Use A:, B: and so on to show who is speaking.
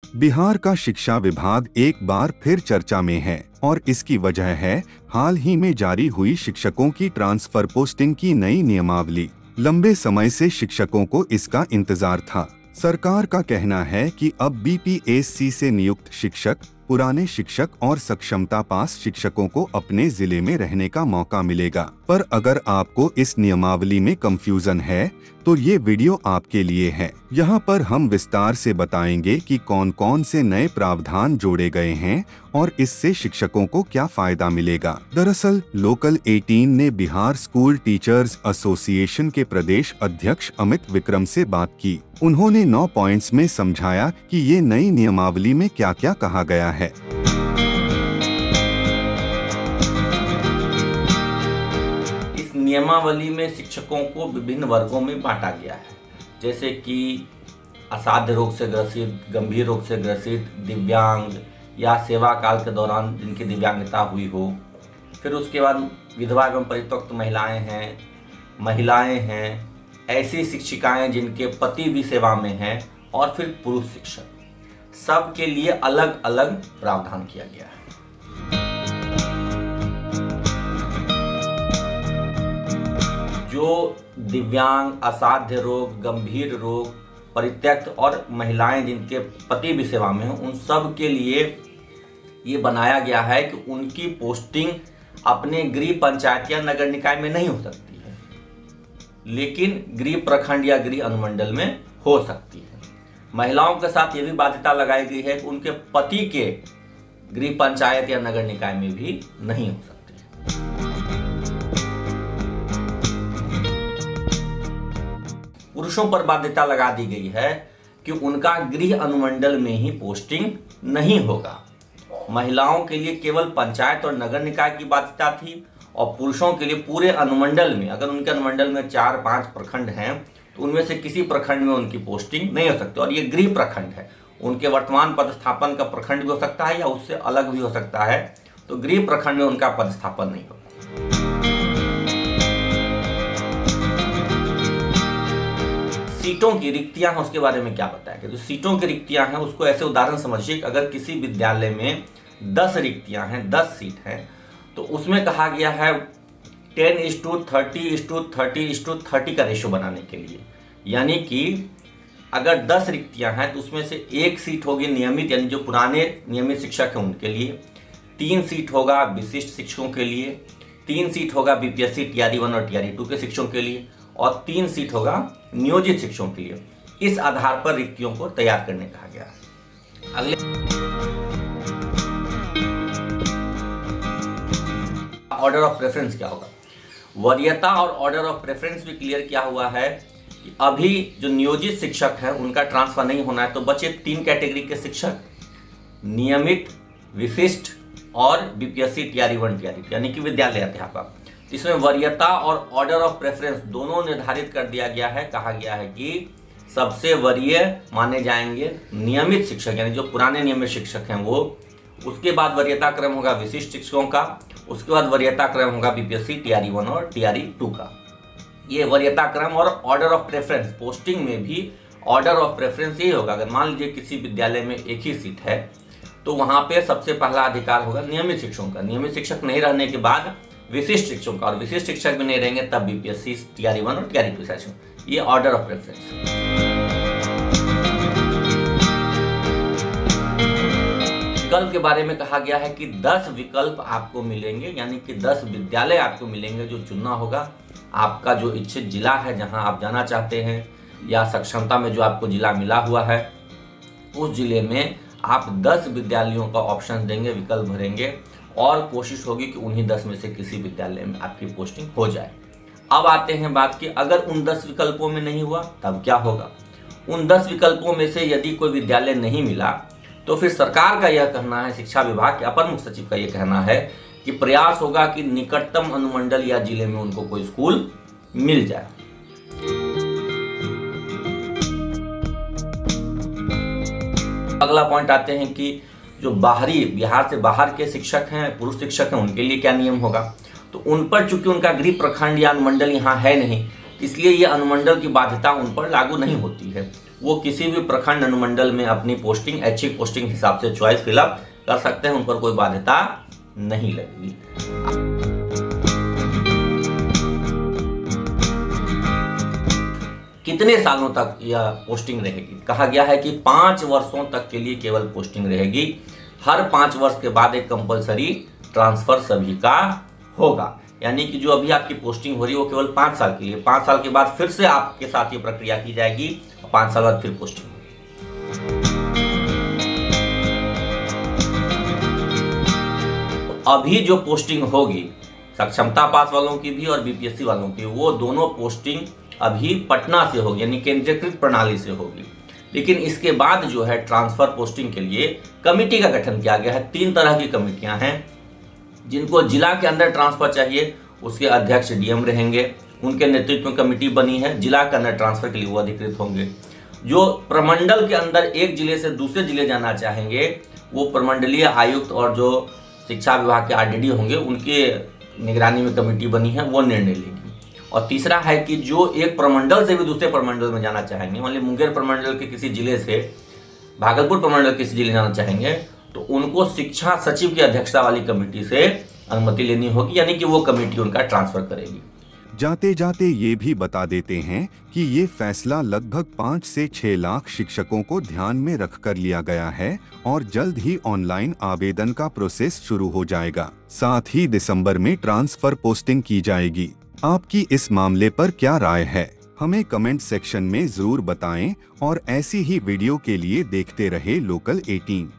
A: बिहार का शिक्षा विभाग एक बार फिर चर्चा में है और इसकी वजह है हाल ही में जारी हुई शिक्षकों की ट्रांसफर पोस्टिंग की नई नियमावली। लंबे समय से शिक्षकों को इसका इंतजार था। सरकार का कहना है कि अब बीपीएससी से नियुक्त शिक्षक, पुराने शिक्षक और सक्षमता पास शिक्षकों को अपने जिले में रहने का मौका मिलेगा। पर अगर आपको इस नियमावली में कंफ्यूजन है तो ये वीडियो आपके लिए है। यहाँ पर हम विस्तार से बताएंगे कि कौन कौन से नए प्रावधान जोड़े गए हैं और इससे शिक्षकों को क्या फायदा मिलेगा। दरअसल लोकल 18 ने बिहार स्कूल टीचर्स एसोसिएशन के प्रदेश अध्यक्ष अमित विक्रम से बात की। उन्होंने 9 पॉइंट्स में समझाया कि ये नई नियमावली में क्या क्या कहा गया है।
B: इस नियमावली में शिक्षकों को विभिन्न वर्गों में बांटा गया है, जैसे कि असाध्य रोग से ग्रसित, गंभीर रोग से ग्रसित, दिव्यांग या सेवा काल के दौरान जिनकी दिव्यांगता हुई हो। फिर उसके बाद विधवा एवं परित्यक्त महिलाएं हैं, ऐसी शिक्षिकाएं जिनके पति भी सेवा में हैं, और फिर पुरुष शिक्षक। सब के लिए अलग अलग प्रावधान किया गया है। जो दिव्यांग, असाध्य रोग, गंभीर रोग, परित्यक्त और महिलाएं जिनके पति भी सेवा में हैं, उन सब के लिए ये बनाया गया है कि उनकी पोस्टिंग अपने गृह पंचायत या नगर निकाय में नहीं हो सकती है, लेकिन गृह प्रखंड या गृह अनुमंडल में हो सकती है। महिलाओं के साथ ये भी बाध्यता लगाई गई है कि उनके पति के गृह पंचायत या नगर निकाय में भी नहीं हो सकती है। पुरुषों पर बाध्यता लगा दी गई है कि उनका गृह अनुमंडल में ही पोस्टिंग नहीं होगा। महिलाओं के लिए केवल पंचायत और नगर निकाय की बाध्यता थी, और पुरुषों के लिए पूरे अनुमंडल में, अगर उनके अनुमंडल में 4-5 प्रखंड हैं तो उनमें से किसी प्रखंड में उनकी पोस्टिंग नहीं हो सकती। और ये गृह प्रखंड है, उनके वर्तमान पदस्थापन का प्रखंड भी हो सकता है या उससे अलग भी हो सकता है, तो गृह प्रखंड में उनका पदस्थापन नहीं होगा। सीटों की रिक्तियां हैं, उसके बारे में क्या बताया कि जो सीटों की रिक्तियां हैं उसको ऐसे उदाहरण समझिए कि अगर किसी विद्यालय में 10 रिक्तियां हैं, 10 सीट हैं, तो उसमें कहा गया है 10:30:30:30 का रेशो बनाने के लिए। यानी कि अगर 10 रिक्तियां हैं तो उसमें से 1 सीट होगी नियमित, यानी जो पुराने नियमित शिक्षक हैं उनके लिए, 3 सीट होगा विशिष्ट शिक्षकों के लिए, 3 सीट होगा बीपीएससी टीआरई 1 और टीआरई 2 के शिक्षकों के लिए, और 3 सीट होगा नियोजित शिक्षकों के लिए। इस आधार पर रिक्तियों को तैयार करने कहा गया है। अगले ऑर्डर ऑफ प्रेफरेंस क्या होगा? वरीयता और ऑर्डर ऑफ प्रेफरेंस भी क्लियर किया हुआ है कि अभी जो नियोजित शिक्षक हैं उनका ट्रांसफर नहीं होना है, तो बचे 3 कैटेगरी के शिक्षक, नियमित, विशिष्ट और बीपीएससी टीआरई 1 टीआरई 2, यानी कि विद्यालय अध्यापक। इसमें वरीयता और ऑर्डर ऑफ प्रेफरेंस दोनों निर्धारित कर दिया गया है। कहा गया है कि सबसे वरीय माने जाएंगे नियमित शिक्षक, यानी जो पुराने नियमित शिक्षक हैं वो। उसके बाद वरीयता क्रम होगा विशिष्ट शिक्षकों का, उसके बाद वरीयता क्रम होगा बीपीएससी टीआरई 1 और टीआरई 2 का। ये वरीयता क्रम और ऑर्डर ऑफ प्रेफरेंस, पोस्टिंग में भी ऑर्डर ऑफ प्रेफरेंस यही होगा। अगर मान लीजिए किसी विद्यालय में एक ही सीट है तो वहां पे सबसे पहला अधिकार होगा नियमित शिक्षकों का, नियमित शिक्षक नहीं रहने के बाद विशिष्ट शिक्षकों का, और विशिष्ट शिक्षक भी नहीं रहेंगे तब बीपीएससी टीआरई 1 और टीआरई 2 सेशन। ये ऑर्डर ऑफ प्रेफरेंस। विकल्प के बारे में कहा गया है कि 10 विकल्प आपको मिलेंगे, यानी कि 10 विद्यालय आपको मिलेंगे जो चुनना होगा। आपका जो इच्छित जिला है जहां आप जाना चाहते हैं, या सक्षमता में जो आपको जिला मिला हुआ है, उस जिले में आप 10 विद्यालयों का ऑप्शन देंगे, विकल्प भरेंगे, और कोशिश होगी कि उन्हीं 10 में से किसी विद्यालय में आपकी पोस्टिंग हो जाए। अब आते हैं बात की, अगर उन 10 विकल्पों में नहीं हुआ तब क्या होगा? उन 10 विकल्पों में से यदि कोई विद्यालय नहीं मिला तो फिर सरकार का यह कहना है, शिक्षा विभाग के अपर मुख्य सचिव का यह कहना है कि प्रयास होगा कि निकटतम अनुमंडल या जिले में उनको कोई स्कूल मिल जाए। अगला पॉइंट आते हैं कि जो बाहरी, बिहार से बाहर के शिक्षक हैं, पुरुष शिक्षक हैं, उनके लिए क्या नियम होगा? तो उन पर चूंकि उनका गृह प्रखंड या अनुमंडल यहाँ है नहीं, इसलिए ये अनुमंडल की बाध्यता उन पर लागू नहीं होती है। वो किसी भी प्रखंड अनुमंडल में अपनी पोस्टिंग ऐच्छिक पोस्टिंग हिसाब से चॉइस फिलअप कर सकते हैं, उन पर कोई बाध्यता नहीं लगेगी। कितने सालों तक यह पोस्टिंग रहेगी? कहा गया है कि 5 वर्षों तक के लिए केवल पोस्टिंग रहेगी। हर 5 वर्ष के बाद एक कंपलसरी ट्रांसफर सभी का होगा, यानी कि जो अभी आपकी पोस्टिंग हो रही है वो केवल 5 साल के लिए, 5 साल के बाद फिर से आपके साथ ये प्रक्रिया की जाएगी और 5 साल बाद फिर पोस्टिंग होगी। अभी जो पोस्टिंग होगी सक्षमता पास वालों की भी और बीपीएससी वालों की, वो दोनों पोस्टिंग अभी पटना से होगी, यानी केंद्रीकृत प्रणाली से होगी। लेकिन इसके बाद जो है ट्रांसफर पोस्टिंग के लिए कमेटी का गठन किया गया है। 3 तरह की कमेटियां हैं। जिनको जिला के अंदर ट्रांसफर चाहिए उसके अध्यक्ष डीएम रहेंगे, उनके नेतृत्व में कमेटी बनी है। जिला के अंदर ट्रांसफर के लिए वो अधिकृत होंगे। जो प्रमंडल के अंदर एक जिले से दूसरे जिले जाना चाहेंगे वो प्रमंडलीय आयुक्त और जो शिक्षा विभाग के आरडीडी होंगे उनके निगरानी में कमेटी बनी है, वो निर्णय लेगी। और तीसरा है कि जो एक प्रमंडल से भी दूसरे प्रमंडल में जाना चाहेंगे, मान लीजिए मुंगेर प्रमंडल के किसी जिले से भागलपुर प्रमंडल किसी जिले जाना चाहेंगे, तो उनको शिक्षा सचिव की अध्यक्षता वाली कमेटी से अनुमति लेनी होगी, यानी कि वो कमेटी उनका ट्रांसफर करेगी।
A: जाते जाते ये भी बता देते हैं कि ये फैसला लगभग 5 से 6 लाख शिक्षकों को ध्यान में रखकर लिया गया है और जल्द ही ऑनलाइन आवेदन का प्रोसेस शुरू हो जाएगा। साथ ही दिसंबर में ट्रांसफर पोस्टिंग की जाएगी। आपकी इस मामले पर क्या राय है? हमें कमेंट सेक्शन में जरूर बताएं और ऐसी ही वीडियो के लिए देखते रहे लोकल 18।